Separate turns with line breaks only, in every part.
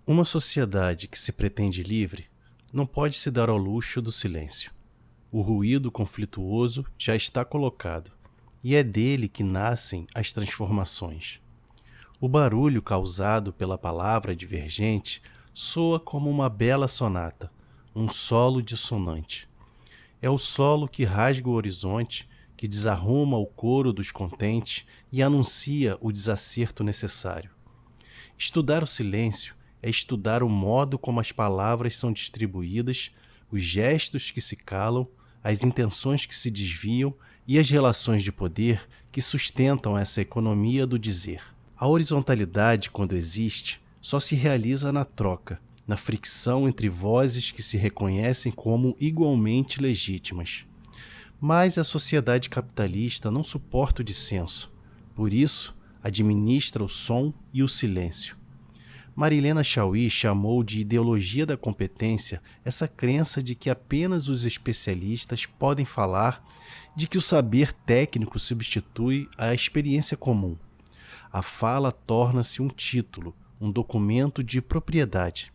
Uma sociedade que se pretende livre não pode se dar ao luxo do silêncio. O ruído conflituoso já está colocado, e é dele que nascem as transformações. O barulho causado pela palavra divergente soa como uma bela sonata, um solo dissonante. É o solo que rasga o horizonte, que desarruma o coro dos contentes e anuncia o desacerto necessário. Estudar o silêncio é estudar o modo como as palavras são distribuídas, os gestos que se calam, as intenções que se desviam e as relações de poder que sustentam essa economia do dizer. A horizontalidade, quando existe, só se realiza na troca, na fricção entre vozes que se reconhecem como igualmente legítimas. Mas a sociedade capitalista não suporta o dissenso, por isso administra o som e o silêncio. Marilena Chauí chamou de ideologia da competência essa crença de que apenas os especialistas podem falar, de que o saber técnico substitui a experiência comum. A fala torna-se um título, um documento de propriedade.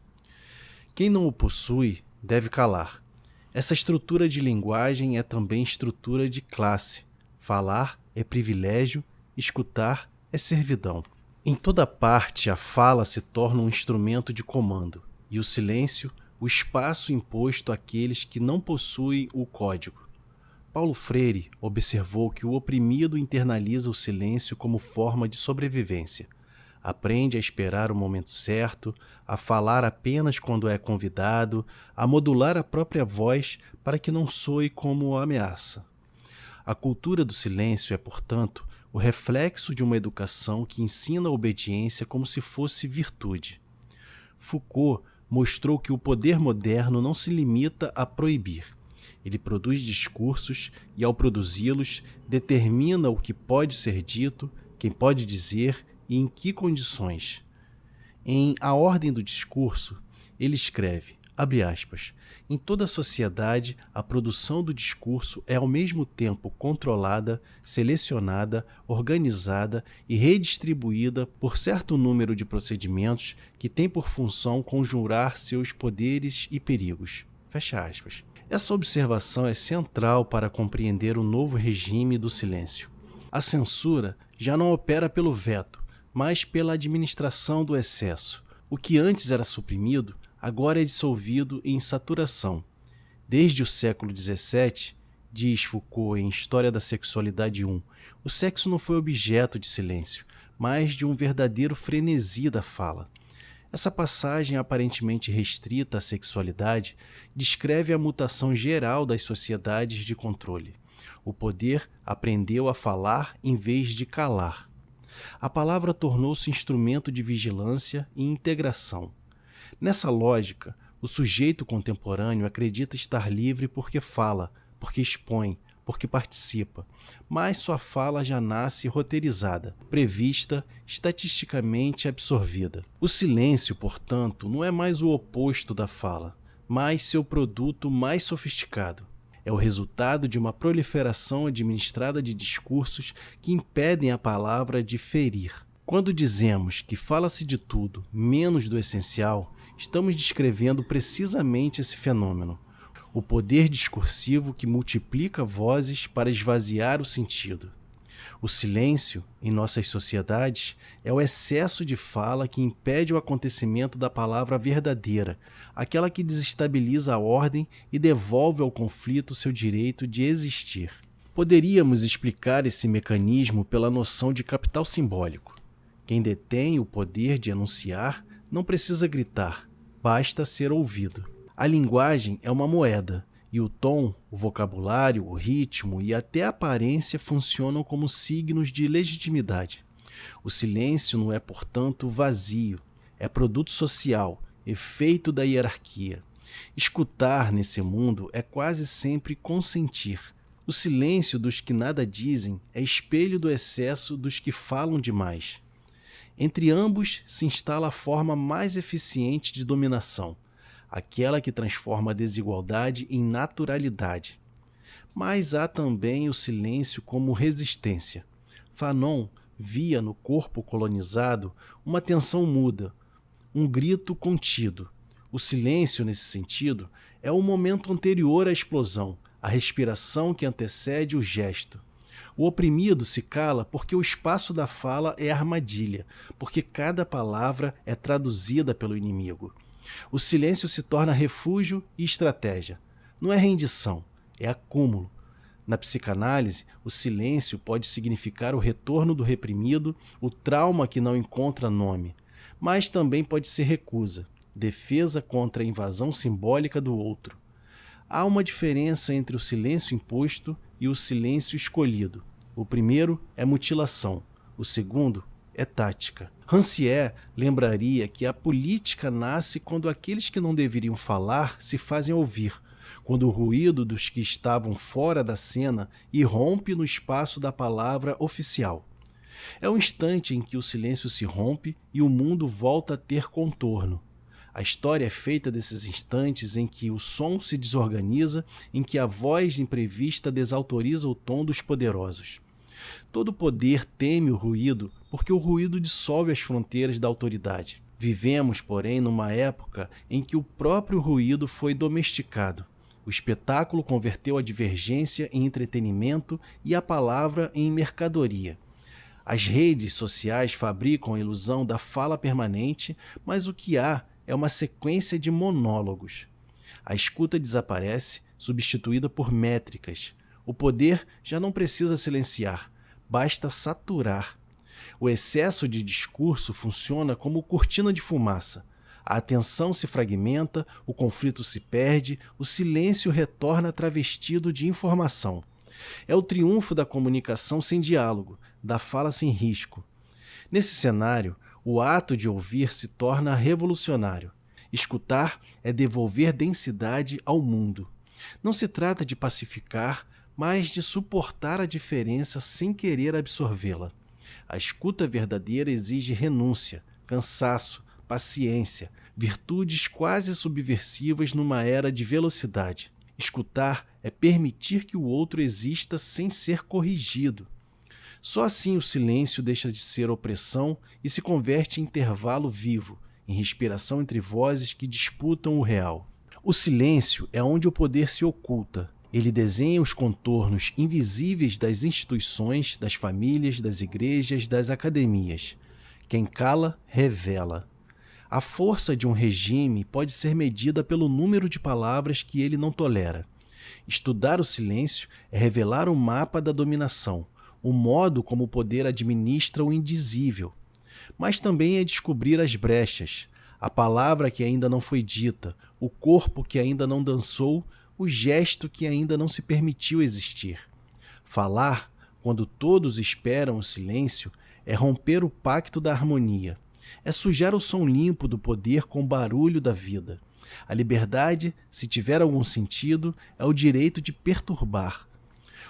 Quem não o possui deve calar. Essa estrutura de linguagem é também estrutura de classe. Falar é privilégio, escutar é servidão. Em toda parte, a fala se torna um instrumento de comando, e o silêncio, o espaço imposto àqueles que não possuem o código. Paulo Freire observou que o oprimido internaliza o silêncio como forma de sobrevivência. Aprende a esperar o momento certo, a falar apenas quando é convidado, a modular a própria voz para que não soe como ameaça. A cultura do silêncio é, portanto, o reflexo de uma educação que ensina a obediência como se fosse virtude. Foucault mostrou que o poder moderno não se limita a proibir. Ele produz discursos e, ao produzi-los, determina o que pode ser dito, quem pode dizer e em que condições. Em A Ordem do Discurso, ele escreve, abre aspas, em toda a sociedade, a produção do discurso é ao mesmo tempo controlada, selecionada, organizada e redistribuída por certo número de procedimentos que têm por função conjurar seus poderes e perigos. Fecha aspas. Essa observação é central para compreender o novo regime do silêncio. A censura já não opera pelo veto, mas pela administração do excesso. O que antes era suprimido, agora é dissolvido em saturação. Desde o século XVII, diz Foucault em História da Sexualidade 1, o sexo não foi objeto de silêncio, mas de um verdadeiro frenesi da fala. Essa passagem aparentemente restrita à sexualidade descreve a mutação geral das sociedades de controle. O poder aprendeu a falar em vez de calar. A palavra tornou-se instrumento de vigilância e integração. Nessa lógica, o sujeito contemporâneo acredita estar livre porque fala, porque expõe, porque participa, mas sua fala já nasce roteirizada, prevista, estatisticamente absorvida. O silêncio, portanto, não é mais o oposto da fala, mas seu produto mais sofisticado. É o resultado de uma proliferação administrada de discursos que impedem a palavra de ferir. Quando dizemos que fala-se de tudo, menos do essencial, estamos descrevendo precisamente esse fenômeno. O poder discursivo que multiplica vozes para esvaziar o sentido. O silêncio, em nossas sociedades, é o excesso de fala que impede o acontecimento da palavra verdadeira, aquela que desestabiliza a ordem e devolve ao conflito seu direito de existir. Poderíamos explicar esse mecanismo pela noção de capital simbólico. Quem detém o poder de enunciar não precisa gritar, basta ser ouvido. A linguagem é uma moeda, e o tom, o vocabulário, o ritmo e até a aparência funcionam como signos de legitimidade. O silêncio não é, portanto, vazio, é produto social, efeito da hierarquia. Escutar nesse mundo é quase sempre consentir. O silêncio dos que nada dizem é espelho do excesso dos que falam demais. Entre ambos se instala a forma mais eficiente de dominação, aquela que transforma a desigualdade em naturalidade. Mas há também o silêncio como resistência. Fanon via no corpo colonizado uma tensão muda, um grito contido. O silêncio, nesse sentido, é o momento anterior à explosão, a respiração que antecede o gesto. O oprimido se cala porque o espaço da fala é armadilha, porque cada palavra é traduzida pelo inimigo. O silêncio se torna refúgio e estratégia. Não é rendição, é acúmulo. Na psicanálise, o silêncio pode significar o retorno do reprimido, o trauma que não encontra nome, mas também pode ser recusa, defesa contra a invasão simbólica do outro. Há uma diferença entre o silêncio imposto e o silêncio escolhido. O primeiro é mutilação, o segundo é tática. Rancière lembraria que a política nasce quando aqueles que não deveriam falar se fazem ouvir, quando o ruído dos que estavam fora da cena irrompe no espaço da palavra oficial. É o instante em que o silêncio se rompe e o mundo volta a ter contorno. A história é feita desses instantes em que o som se desorganiza, em que a voz imprevista desautoriza o tom dos poderosos. Todo poder teme o ruído porque o ruído dissolve as fronteiras da autoridade. Vivemos, porém, numa época em que o próprio ruído foi domesticado. O espetáculo converteu a divergência em entretenimento e a palavra em mercadoria. As redes sociais fabricam a ilusão da fala permanente, mas o que há é uma sequência de monólogos. A escuta desaparece, substituída por métricas. O poder já não precisa silenciar, basta saturar. O excesso de discurso funciona como cortina de fumaça. A atenção se fragmenta, o conflito se perde, o silêncio retorna travestido de informação. É o triunfo da comunicação sem diálogo, da fala sem risco. Nesse cenário, o ato de ouvir se torna revolucionário. Escutar é devolver densidade ao mundo. Não se trata de pacificar, mas de suportar a diferença sem querer absorvê-la. A escuta verdadeira exige renúncia, cansaço, paciência, virtudes quase subversivas numa era de velocidade. Escutar é permitir que o outro exista sem ser corrigido. Só assim o silêncio deixa de ser opressão e se converte em intervalo vivo, em respiração entre vozes que disputam o real. O silêncio é onde o poder se oculta. Ele desenha os contornos invisíveis das instituições, das famílias, das igrejas, das academias. Quem cala, revela. A força de um regime pode ser medida pelo número de palavras que ele não tolera. Estudar o silêncio é revelar o mapa da dominação, o modo como o poder administra o indizível. Mas também é descobrir as brechas, a palavra que ainda não foi dita, o corpo que ainda não dançou, o gesto que ainda não se permitiu existir. Falar, quando todos esperam o silêncio, é romper o pacto da harmonia. É sujar o som limpo do poder com o barulho da vida. A liberdade, se tiver algum sentido, é o direito de perturbar.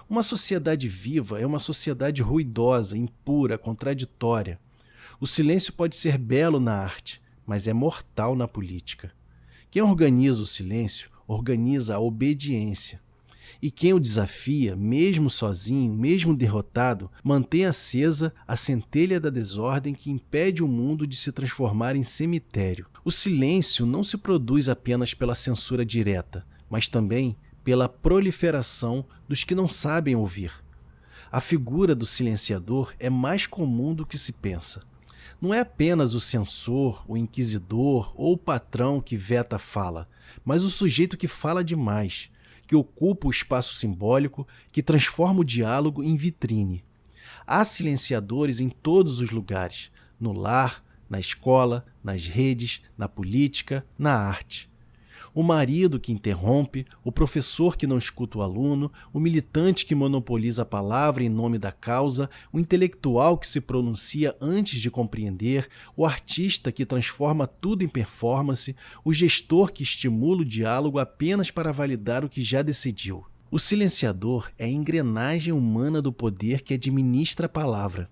Uma sociedade viva é uma sociedade ruidosa, impura, contraditória. O silêncio pode ser belo na arte, mas é mortal na política. Quem organiza o silêncio, organiza a obediência. E quem o desafia, mesmo sozinho, mesmo derrotado, mantém acesa a centelha da desordem que impede o mundo de se transformar em cemitério. O silêncio não se produz apenas pela censura direta, mas também pela proliferação dos que não sabem ouvir. A figura do silenciador é mais comum do que se pensa. Não é apenas o censor, o inquisidor ou o patrão que veta a fala, mas o sujeito que fala demais, que ocupa o espaço simbólico, que transforma o diálogo em vitrine. Há silenciadores em todos os lugares, no lar, na escola, nas redes, na política, na arte. O marido que interrompe, o professor que não escuta o aluno, o militante que monopoliza a palavra em nome da causa, o intelectual que se pronuncia antes de compreender, o artista que transforma tudo em performance, o gestor que estimula o diálogo apenas para validar o que já decidiu. O silenciador é a engrenagem humana do poder que administra a palavra.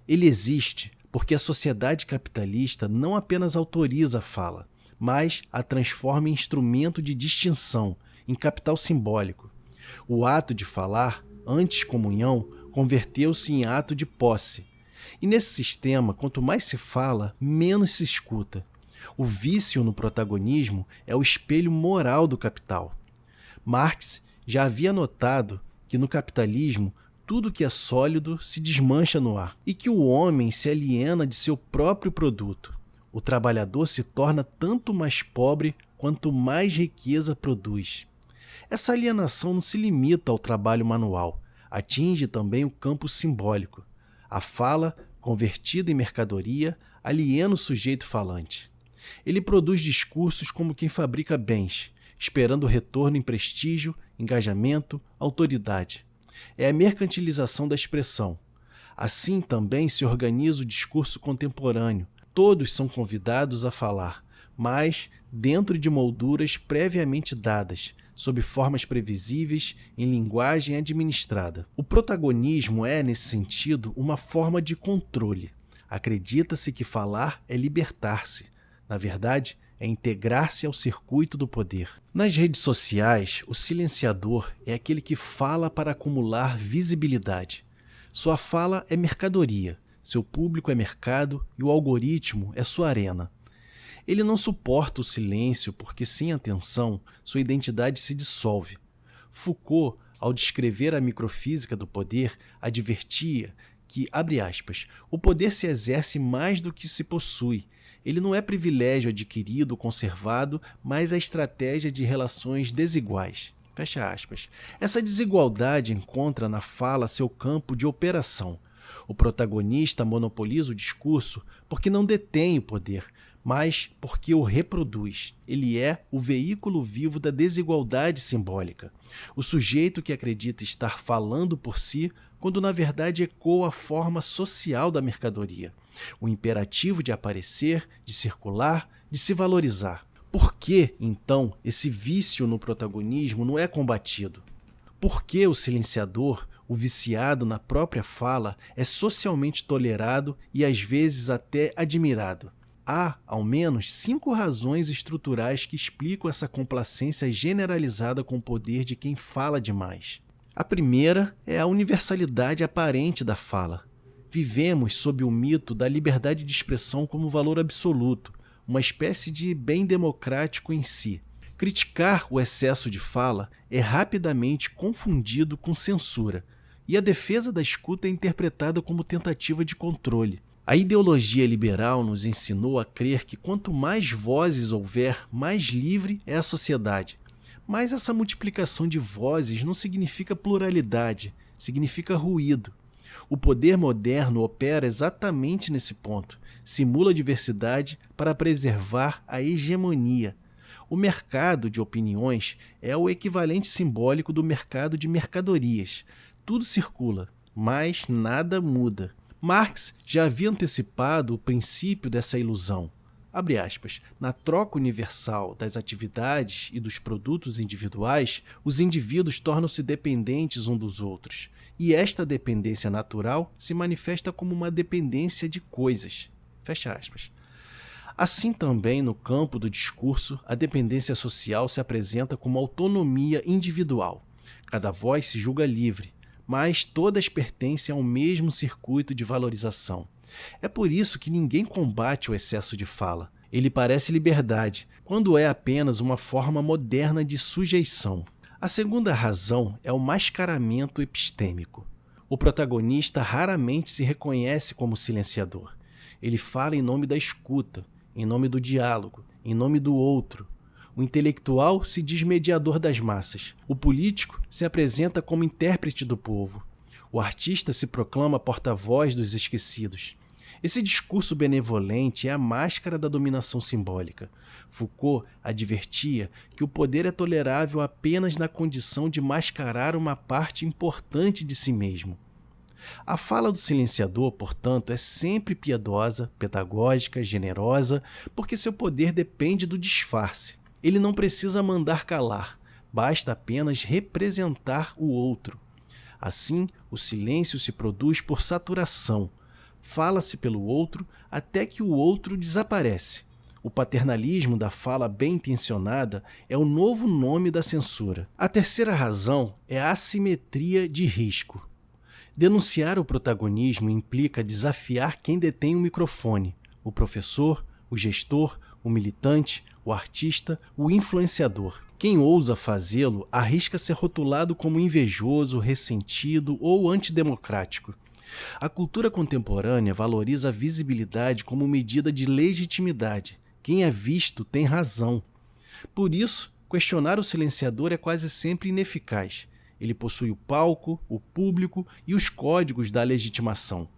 Ele existe porque a sociedade capitalista não apenas autoriza a fala, mas a transforma em instrumento de distinção, em capital simbólico. O ato de falar, antes comunhão, converteu-se em ato de posse. E nesse sistema, quanto mais se fala, menos se escuta. O vício no protagonismo é o espelho moral do capital. Marx já havia notado que no capitalismo tudo que é sólido se desmancha no ar e que o homem se aliena de seu próprio produto. O trabalhador se torna tanto mais pobre quanto mais riqueza produz. Essa alienação não se limita ao trabalho manual, atinge também o campo simbólico. A fala, convertida em mercadoria, aliena o sujeito falante. Ele produz discursos como quem fabrica bens, esperando retorno em prestígio, engajamento, autoridade. É a mercantilização da expressão. Assim também se organiza o discurso contemporâneo. Todos são convidados a falar, mas dentro de molduras previamente dadas, sob formas previsíveis, em linguagem administrada. O protagonismo é, nesse sentido, uma forma de controle. Acredita-se que falar é libertar-se. Na verdade, é integrar-se ao circuito do poder. Nas redes sociais, o silenciador é aquele que fala para acumular visibilidade. Sua fala é mercadoria, seu público é mercado e o algoritmo é sua arena. Ele não suporta o silêncio porque, sem atenção, sua identidade se dissolve. Foucault, ao descrever a microfísica do poder, advertia que, abre aspas, o poder se exerce mais do que se possui. Ele não é privilégio adquirido ou conservado, mas a estratégia de relações desiguais. Fecha aspas. Essa desigualdade encontra na fala seu campo de operação. O protagonista monopoliza o discurso porque não detém o poder, mas porque o reproduz. Ele é o veículo vivo da desigualdade simbólica. O sujeito que acredita estar falando por si, quando na verdade ecoa a forma social da mercadoria. O imperativo de aparecer, de circular, de se valorizar. Por que, então, esse vício no protagonismo não é combatido? Por que o silenciador, o viciado na própria fala, é socialmente tolerado e às vezes até admirado? Há, ao menos, 5 razões estruturais que explicam essa complacência generalizada com o poder de quem fala demais. A primeira é a universalidade aparente da fala. Vivemos sob o mito da liberdade de expressão como valor absoluto, uma espécie de bem democrático em si. Criticar o excesso de fala é rapidamente confundido com censura, e a defesa da escuta é interpretada como tentativa de controle. A ideologia liberal nos ensinou a crer que quanto mais vozes houver, mais livre é a sociedade. Mas essa multiplicação de vozes não significa pluralidade, significa ruído. O poder moderno opera exatamente nesse ponto, simula a diversidade para preservar a hegemonia. O mercado de opiniões é o equivalente simbólico do mercado de mercadorias. Tudo circula, mas nada muda. Marx já havia antecipado o princípio dessa ilusão. Abre aspas, na troca universal das atividades e dos produtos individuais, os indivíduos tornam-se dependentes uns dos outros. E esta dependência natural se manifesta como uma dependência de coisas. Fecha aspas. Assim também, no campo do discurso, a dependência social se apresenta como autonomia individual. Cada voz se julga livre, mas todas pertencem ao mesmo circuito de valorização. É por isso que ninguém combate o excesso de fala. Ele parece liberdade, quando é apenas uma forma moderna de sujeição. A segunda razão é o mascaramento epistêmico. O protagonista raramente se reconhece como silenciador. Ele fala em nome da escuta, em nome do diálogo, em nome do outro. O intelectual se diz mediador das massas. O político se apresenta como intérprete do povo. O artista se proclama porta-voz dos esquecidos. Esse discurso benevolente é a máscara da dominação simbólica. Foucault advertia que o poder é tolerável apenas na condição de mascarar uma parte importante de si mesmo. A fala do silenciador, portanto, é sempre piedosa, pedagógica, generosa, porque seu poder depende do disfarce. Ele não precisa mandar calar, basta apenas representar o outro. Assim, o silêncio se produz por saturação. Fala-se pelo outro até que o outro desaparece. O paternalismo da fala bem-intencionada é o novo nome da censura. A terceira razão é a assimetria de risco. Denunciar o protagonismo implica desafiar quem detém o microfone, o professor, o gestor, o militante, o artista, o influenciador. Quem ousa fazê-lo arrisca ser rotulado como invejoso, ressentido ou antidemocrático. A cultura contemporânea valoriza a visibilidade como medida de legitimidade. Quem é visto tem razão. Por isso, questionar o silenciador é quase sempre ineficaz. Ele possui o palco, o público e os códigos da legitimação.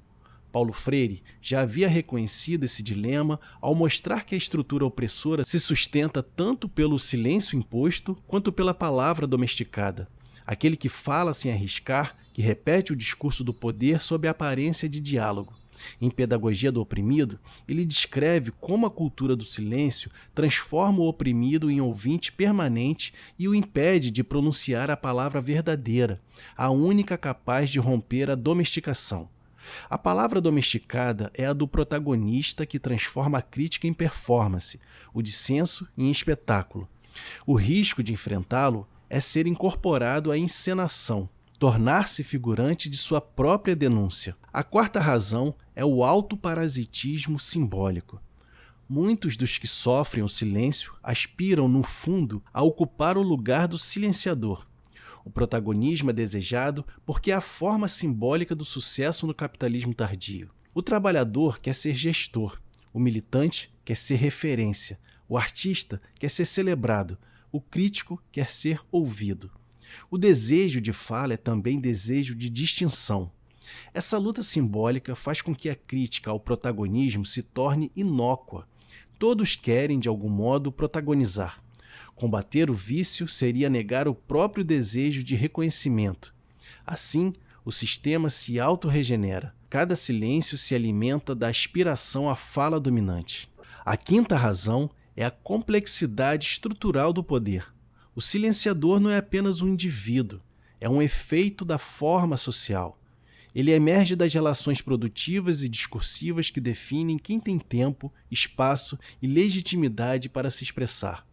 Paulo Freire já havia reconhecido esse dilema ao mostrar que a estrutura opressora se sustenta tanto pelo silêncio imposto quanto pela palavra domesticada. Aquele que fala sem arriscar, que repete o discurso do poder sob a aparência de diálogo. Em Pedagogia do Oprimido, ele descreve como a cultura do silêncio transforma o oprimido em ouvinte permanente e o impede de pronunciar a palavra verdadeira, a única capaz de romper a domesticação. A palavra domesticada é a do protagonista que transforma a crítica em performance, o dissenso em espetáculo. O risco de enfrentá-lo é ser incorporado à encenação, tornar-se figurante de sua própria denúncia. A quarta razão é o autoparasitismo simbólico. Muitos dos que sofrem o silêncio aspiram, no fundo, a ocupar o lugar do silenciador. O protagonismo é desejado porque é a forma simbólica do sucesso no capitalismo tardio. O trabalhador quer ser gestor, o militante quer ser referência, o artista quer ser celebrado, o crítico quer ser ouvido. O desejo de fala é também desejo de distinção. Essa luta simbólica faz com que a crítica ao protagonismo se torne inócua. Todos querem, de algum modo, protagonizar. Combater o vício seria negar o próprio desejo de reconhecimento. Assim, o sistema se autorregenera. Cada silêncio se alimenta da aspiração à fala dominante. A quinta razão é a complexidade estrutural do poder. O silenciador não é apenas um indivíduo, é um efeito da forma social. Ele emerge das relações produtivas e discursivas que definem quem tem tempo, espaço e legitimidade para se expressar.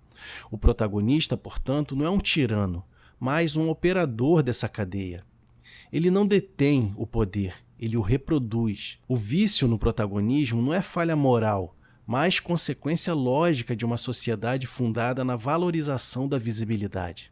O protagonista, portanto, não é um tirano, mas um operador dessa cadeia. Ele não detém o poder, ele o reproduz. O vício no protagonismo não é falha moral, mas consequência lógica de uma sociedade fundada na valorização da visibilidade.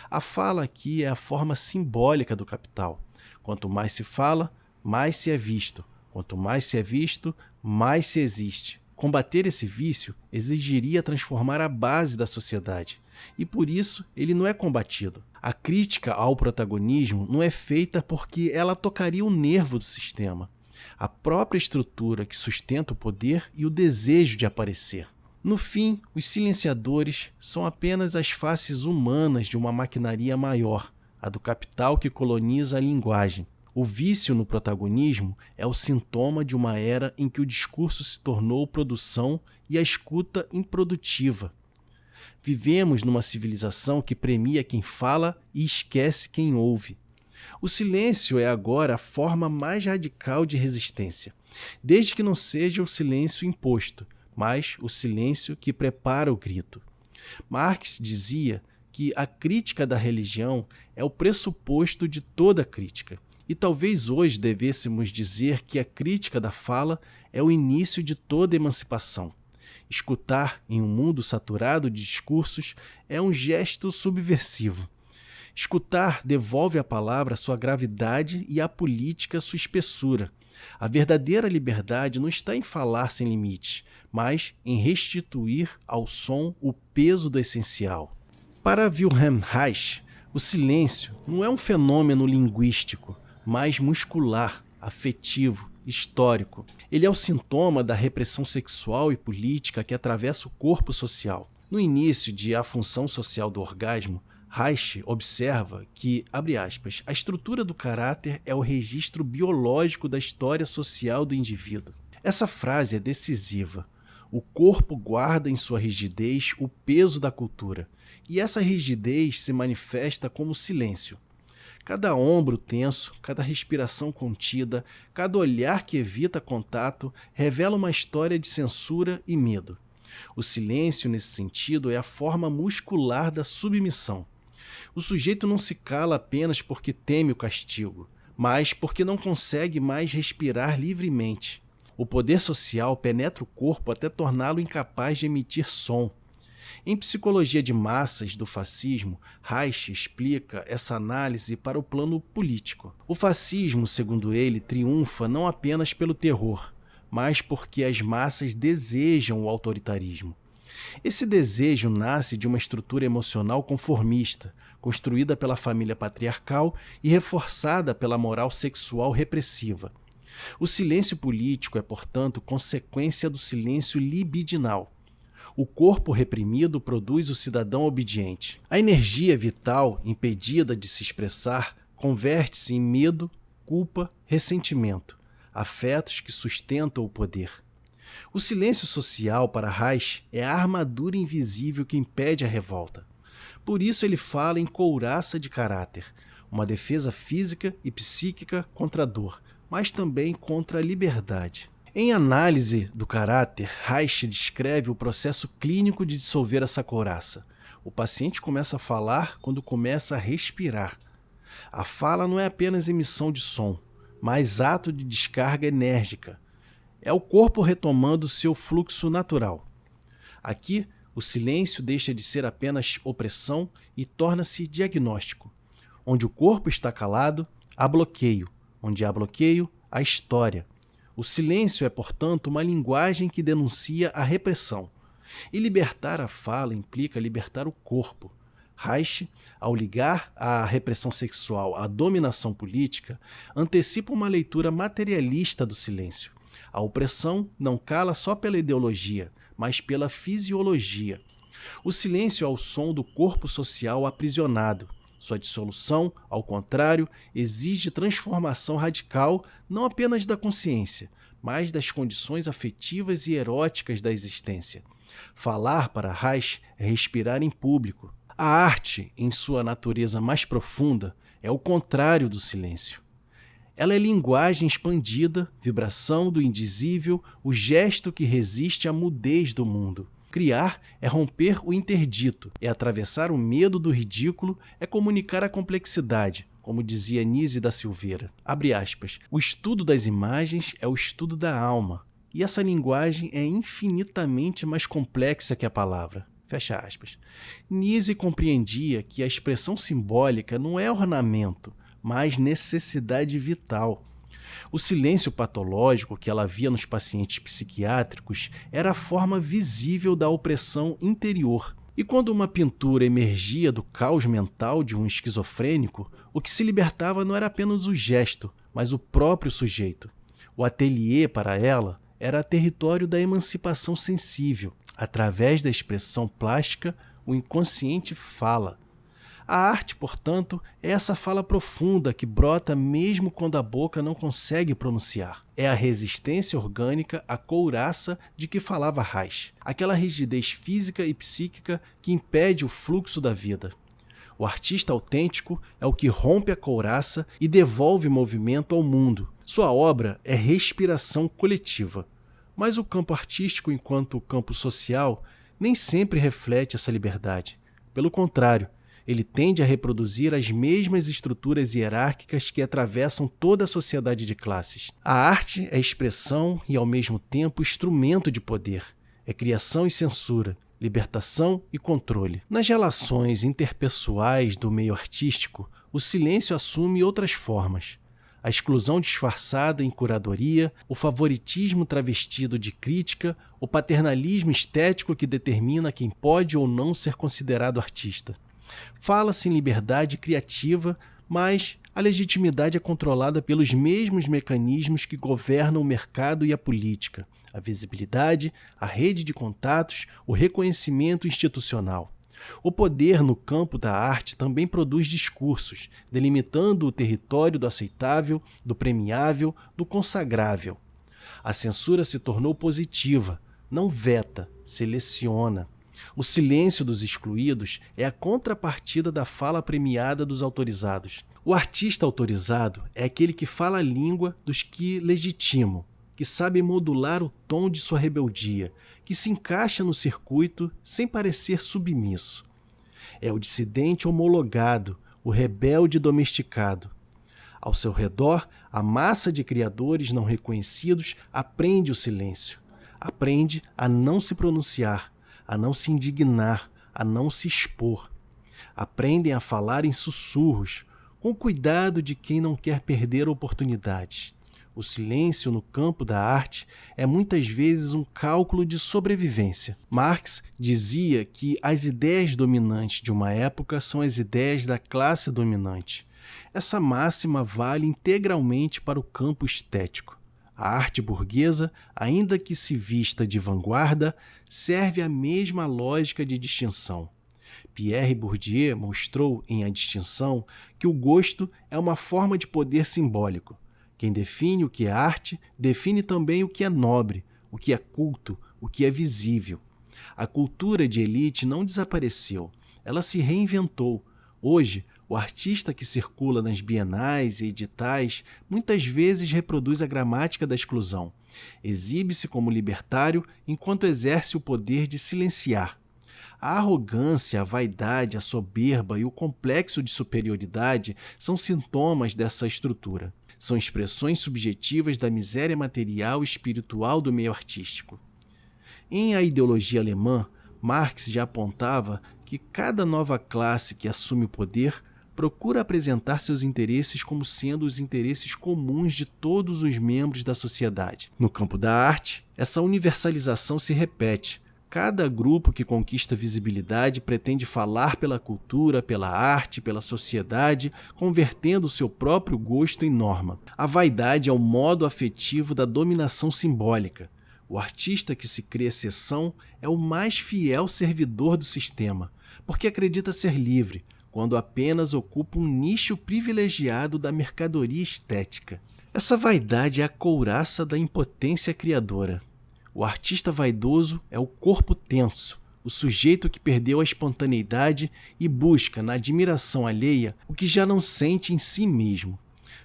A fala aqui é a forma simbólica do capital. Quanto mais se fala, mais se é visto. Quanto mais se é visto, mais se existe. Combater esse vício exigiria transformar a base da sociedade, e por isso ele não é combatido. A crítica ao protagonismo não é feita porque ela tocaria o nervo do sistema, a própria estrutura que sustenta o poder e o desejo de aparecer. No fim, os silenciadores são apenas as faces humanas de uma maquinaria maior, a do capital que coloniza a linguagem. O vício no protagonismo é o sintoma de uma era em que o discurso se tornou produção e a escuta improdutiva. Vivemos numa civilização que premia quem fala e esquece quem ouve. O silêncio é agora a forma mais radical de resistência, desde que não seja o silêncio imposto, mas o silêncio que prepara o grito. Marx dizia que a crítica da religião é o pressuposto de toda crítica. E talvez hoje devêssemos dizer que a crítica da fala é o início de toda emancipação. Escutar em um mundo saturado de discursos é um gesto subversivo. Escutar devolve à palavra sua gravidade e à política sua espessura. A verdadeira liberdade não está em falar sem limites, mas em restituir ao som o peso do essencial. Para Wilhelm Reich, o silêncio não é um fenômeno linguístico, mas muscular, afetivo, histórico. Ele é o sintoma da repressão sexual e política que atravessa o corpo social. No início de A Função Social do Orgasmo, Reich observa que, abre aspas, a estrutura do caráter é o registro biológico da história social do indivíduo. Essa frase é decisiva. O corpo guarda em sua rigidez o peso da cultura, e essa rigidez se manifesta como silêncio. Cada ombro tenso, cada respiração contida, cada olhar que evita contato revela uma história de censura e medo. O silêncio, nesse sentido, é a forma muscular da submissão. O sujeito não se cala apenas porque teme o castigo, mas porque não consegue mais respirar livremente. O poder social penetra o corpo até torná-lo incapaz de emitir som. Em Psicologia de Massas do Fascismo, Reich explica essa análise para o plano político. O fascismo, segundo ele, triunfa não apenas pelo terror, mas porque as massas desejam o autoritarismo. Esse desejo nasce de uma estrutura emocional conformista, construída pela família patriarcal e reforçada pela moral sexual repressiva. O silêncio político é, portanto, consequência do silêncio libidinal. O corpo reprimido produz o cidadão obediente. A energia vital, impedida de se expressar, converte-se em medo, culpa, ressentimento, afetos que sustentam o poder. O silêncio social, para Reich, é a armadura invisível que impede a revolta. Por isso ele fala em couraça de caráter, uma defesa física e psíquica contra a dor, mas também contra a liberdade. Em Análise do Caráter, Reich descreve o processo clínico de dissolver essa couraça. O paciente começa a falar quando começa a respirar. A fala não é apenas emissão de som, mas ato de descarga enérgica. É o corpo retomando seu fluxo natural. Aqui, o silêncio deixa de ser apenas opressão e torna-se diagnóstico. Onde o corpo está calado, há bloqueio. Onde há bloqueio, há história. O silêncio é, portanto, uma linguagem que denuncia a repressão. E libertar a fala implica libertar o corpo. Reich, ao ligar a repressão sexual à dominação política, antecipa uma leitura materialista do silêncio. A opressão não cala só pela ideologia, mas pela fisiologia. O silêncio é o som do corpo social aprisionado. Sua dissolução, ao contrário, exige transformação radical não apenas da consciência, mas das condições afetivas e eróticas da existência. Falar, para Reich, é respirar em público. A arte, em sua natureza mais profunda, é o contrário do silêncio. Ela é linguagem expandida, vibração do indizível, o gesto que resiste à mudez do mundo. Criar é romper o interdito, é atravessar o medo do ridículo, é comunicar a complexidade, como dizia Nise da Silveira. Abre aspas. O estudo das imagens é o estudo da alma, e essa linguagem é infinitamente mais complexa que a palavra. Fecha aspas. Nise compreendia que a expressão simbólica não é ornamento, mas necessidade vital. O silêncio patológico que ela via nos pacientes psiquiátricos era a forma visível da opressão interior. E quando uma pintura emergia do caos mental de um esquizofrênico, o que se libertava não era apenas o gesto, mas o próprio sujeito. O ateliê, para ela, era território da emancipação sensível. Através da expressão plástica, o inconsciente fala. A arte, portanto, é essa fala profunda que brota mesmo quando a boca não consegue pronunciar. É a resistência orgânica à couraça de que falava Reich, aquela rigidez física e psíquica que impede o fluxo da vida. O artista autêntico é o que rompe a couraça e devolve movimento ao mundo. Sua obra é respiração coletiva. Mas o campo artístico, enquanto o campo social, nem sempre reflete essa liberdade. Pelo contrário, ele tende a reproduzir as mesmas estruturas hierárquicas que atravessam toda a sociedade de classes. A arte é expressão e, ao mesmo tempo, instrumento de poder. É criação e censura, libertação e controle. Nas relações interpessoais do meio artístico, o silêncio assume outras formas. A exclusão disfarçada em curadoria, o favoritismo travestido de crítica, o paternalismo estético que determina quem pode ou não ser considerado artista. Fala-se em liberdade criativa, mas a legitimidade é controlada pelos mesmos mecanismos que governam o mercado e a política, a visibilidade, a rede de contatos, o reconhecimento institucional. O poder no campo da arte também produz discursos, delimitando o território do aceitável, do premiável, do consagrável. A censura se tornou positiva, não veta, seleciona. O silêncio dos excluídos é a contrapartida da fala premiada dos autorizados. O artista autorizado é aquele que fala a língua dos que legitimam, que sabe modular o tom de sua rebeldia, que se encaixa no circuito sem parecer submisso. É o dissidente homologado, o rebelde domesticado. Ao seu redor, a massa de criadores não reconhecidos aprende o silêncio. Aprende a não se pronunciar, a não se indignar, a não se expor. Aprendem a falar em sussurros, com cuidado de quem não quer perder oportunidades. O silêncio no campo da arte é muitas vezes um cálculo de sobrevivência. Marx dizia que as ideias dominantes de uma época são as ideias da classe dominante. Essa máxima vale integralmente para o campo estético. A arte burguesa, ainda que se vista de vanguarda, serve a mesma lógica de distinção. Pierre Bourdieu mostrou em A Distinção que o gosto é uma forma de poder simbólico. Quem define o que é arte, define também o que é nobre, o que é culto, o que é visível. A cultura de elite não desapareceu, ela se reinventou. Hoje, o artista que circula nas bienais e editais muitas vezes reproduz a gramática da exclusão. Exibe-se como libertário enquanto exerce o poder de silenciar. A arrogância, a vaidade, a soberba e o complexo de superioridade são sintomas dessa estrutura. São expressões subjetivas da miséria material e espiritual do meio artístico. Em A Ideologia Alemã, Marx já apontava que cada nova classe que assume o poder procura apresentar seus interesses como sendo os interesses comuns de todos os membros da sociedade. No campo da arte, essa universalização se repete. Cada grupo que conquista visibilidade pretende falar pela cultura, pela arte, pela sociedade, convertendo o seu próprio gosto em norma. A vaidade é o modo afetivo da dominação simbólica. O artista que se crê exceção é o mais fiel servidor do sistema, porque acredita ser livre, quando apenas ocupa um nicho privilegiado da mercadoria estética. Essa vaidade é a couraça da impotência criadora. O artista vaidoso é o corpo tenso, o sujeito que perdeu a espontaneidade e busca, na admiração alheia, o que já não sente em si mesmo.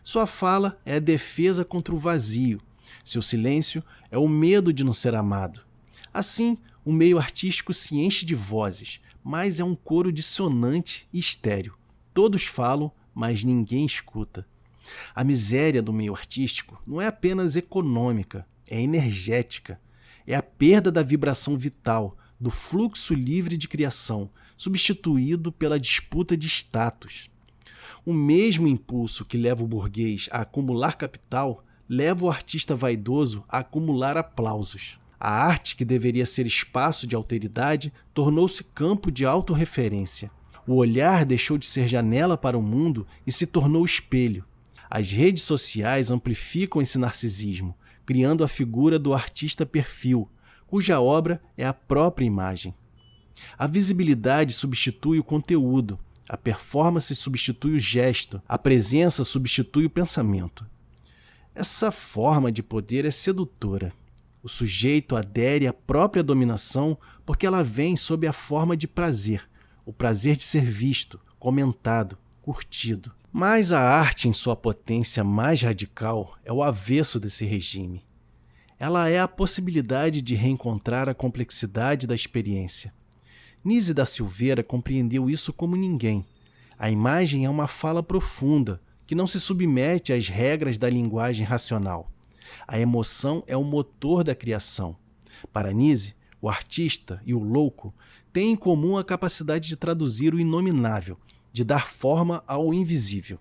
Sua fala é a defesa contra o vazio. Seu silêncio é o medo de não ser amado. Assim, o meio artístico se enche de vozes, mas é um coro dissonante e estéril. Todos falam, mas ninguém escuta. A miséria do meio artístico não é apenas econômica, é energética. É a perda da vibração vital, do fluxo livre de criação, substituído pela disputa de status. O mesmo impulso que leva o burguês a acumular capital, leva o artista vaidoso a acumular aplausos. A arte, que deveria ser espaço de alteridade, tornou-se campo de autorreferência. O olhar deixou de ser janela para o mundo e se tornou espelho. As redes sociais amplificam esse narcisismo, criando a figura do artista perfil, cuja obra é a própria imagem. A visibilidade substitui o conteúdo, a performance substitui o gesto, a presença substitui o pensamento. Essa forma de poder é sedutora. O sujeito adere à própria dominação porque ela vem sob a forma de prazer, o prazer de ser visto, comentado, curtido. Mas a arte, em sua potência mais radical, é o avesso desse regime. Ela é a possibilidade de reencontrar a complexidade da experiência. Nise da Silveira compreendeu isso como ninguém. A imagem é uma fala profunda, que não se submete às regras da linguagem racional. A emoção é o motor da criação. Para Nise, o artista e o louco têm em comum a capacidade de traduzir o inominável, de dar forma ao invisível.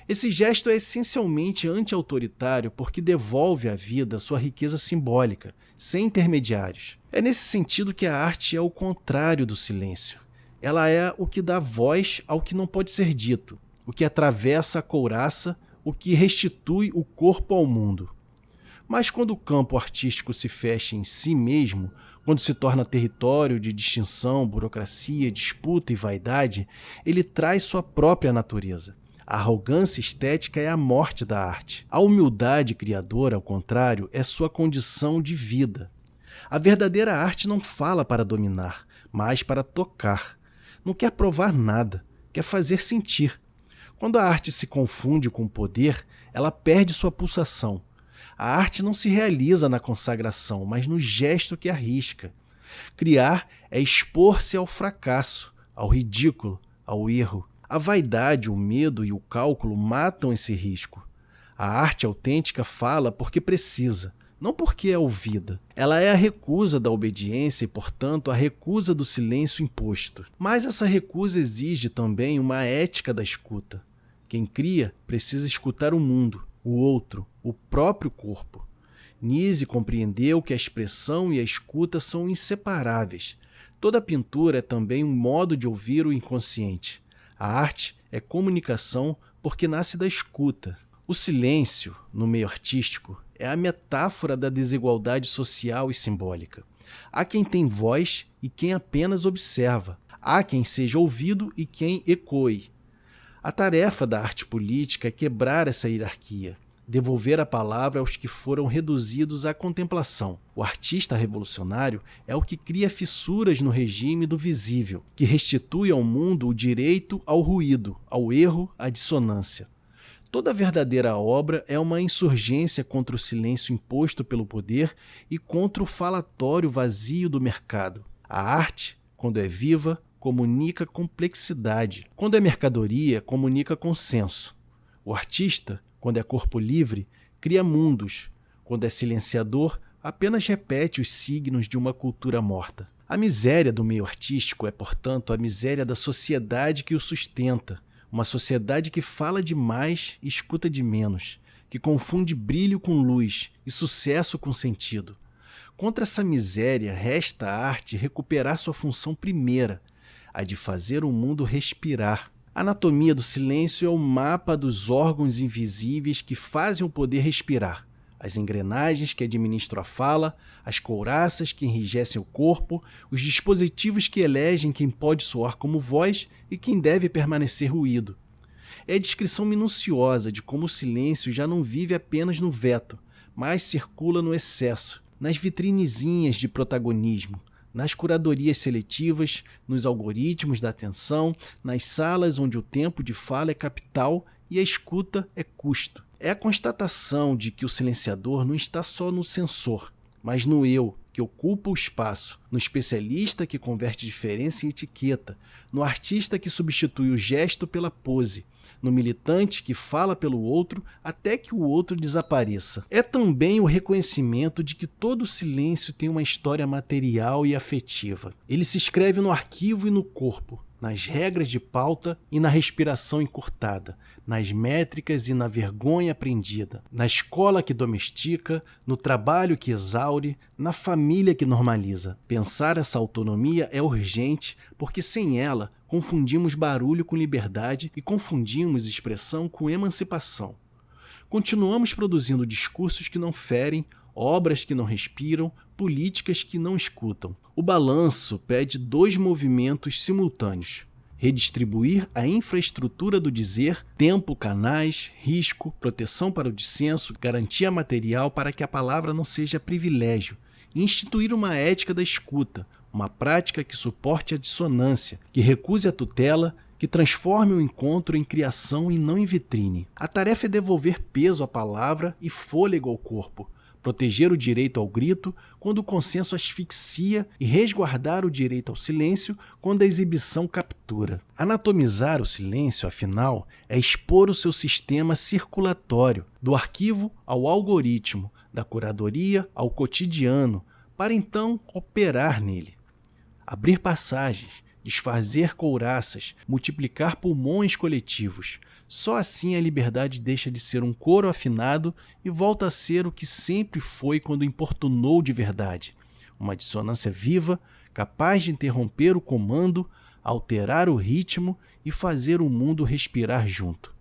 Esse gesto é essencialmente anti-autoritário porque devolve à vida sua riqueza simbólica, sem intermediários. É nesse sentido que a arte é o contrário do silêncio. Ela é o que dá voz ao que não pode ser dito, o que atravessa a couraça, o que restitui o corpo ao mundo. Mas quando o campo artístico se fecha em si mesmo, quando se torna território de distinção, burocracia, disputa e vaidade, ele traz sua própria natureza. A arrogância estética é a morte da arte. A humildade criadora, ao contrário, é sua condição de vida. A verdadeira arte não fala para dominar, mas para tocar. Não quer provar nada, quer fazer sentir. Quando a arte se confunde com o poder, ela perde sua pulsação. A arte não se realiza na consagração, mas no gesto que arrisca. Criar é expor-se ao fracasso, ao ridículo, ao erro. A vaidade, o medo e o cálculo matam esse risco. A arte autêntica fala porque precisa, não porque é ouvida. Ela é a recusa da obediência e, portanto, a recusa do silêncio imposto. Mas essa recusa exige também uma ética da escuta. Quem cria precisa escutar o mundo, o outro, o próprio corpo. Nise compreendeu que a expressão e a escuta são inseparáveis. Toda pintura é também um modo de ouvir o inconsciente. A arte é comunicação porque nasce da escuta. O silêncio, no meio artístico, é a metáfora da desigualdade social e simbólica. Há quem tem voz e quem apenas observa. Há quem seja ouvido e quem ecoe. A tarefa da arte política é quebrar essa hierarquia, devolver a palavra aos que foram reduzidos à contemplação. O artista revolucionário é o que cria fissuras no regime do visível, que restitui ao mundo o direito ao ruído, ao erro, à dissonância. Toda verdadeira obra é uma insurgência contra o silêncio imposto pelo poder e contra o falatório vazio do mercado. A arte, quando é viva, comunica complexidade. Quando é mercadoria, comunica consenso. O artista, quando é corpo livre, cria mundos. Quando é silenciador, apenas repete os signos de uma cultura morta. A miséria do meio artístico é, portanto, a miséria da sociedade que o sustenta. Uma sociedade que fala demais e escuta de menos, que confunde brilho com luz e sucesso com sentido. Contra essa miséria, resta à arte recuperar sua função primeira, a de fazer o mundo respirar. A anatomia do silêncio é o mapa dos órgãos invisíveis que fazem o poder respirar. As engrenagens que administram a fala, as couraças que enrijecem o corpo, os dispositivos que elegem quem pode soar como voz e quem deve permanecer ruído. É a descrição minuciosa de como o silêncio já não vive apenas no veto, mas circula no excesso, nas vitrinezinhas de protagonismo, nas curadorias seletivas, nos algoritmos da atenção, nas salas onde o tempo de fala é capital e a escuta é custo. É a constatação de que o silenciador não está só no sensor, mas no eu, que ocupa o espaço, no especialista que converte diferença em etiqueta, no artista que substitui o gesto pela pose, no militante que fala pelo outro até que o outro desapareça. É também o reconhecimento de que todo silêncio tem uma história material e afetiva. Ele se escreve no arquivo e no corpo, nas regras de pauta e na respiração encurtada, nas métricas e na vergonha aprendida, na escola que domestica, no trabalho que exaure, na família que normaliza. Pensar essa autonomia é urgente, porque sem ela confundimos barulho com liberdade e confundimos expressão com emancipação. Continuamos produzindo discursos que não ferem, obras que não respiram, políticas que não escutam. O balanço pede 2 movimentos simultâneos: redistribuir a infraestrutura do dizer, tempo, canais, risco, proteção para o dissenso, garantia material para que a palavra não seja privilégio, e instituir uma ética da escuta, uma prática que suporte a dissonância, que recuse a tutela, que transforme o encontro em criação e não em vitrine. A tarefa é devolver peso à palavra e fôlego ao corpo, proteger o direito ao grito quando o consenso asfixia e resguardar o direito ao silêncio quando a exibição captura. Anatomizar o silêncio, afinal, é expor o seu sistema circulatório, do arquivo ao algoritmo, da curadoria ao cotidiano, para então operar nele. Abrir passagens, desfazer couraças, multiplicar pulmões coletivos. Só assim a liberdade deixa de ser um coro afinado e volta a ser o que sempre foi quando importunou de verdade. Uma dissonância viva, capaz de interromper o comando, alterar o ritmo e fazer o mundo respirar junto.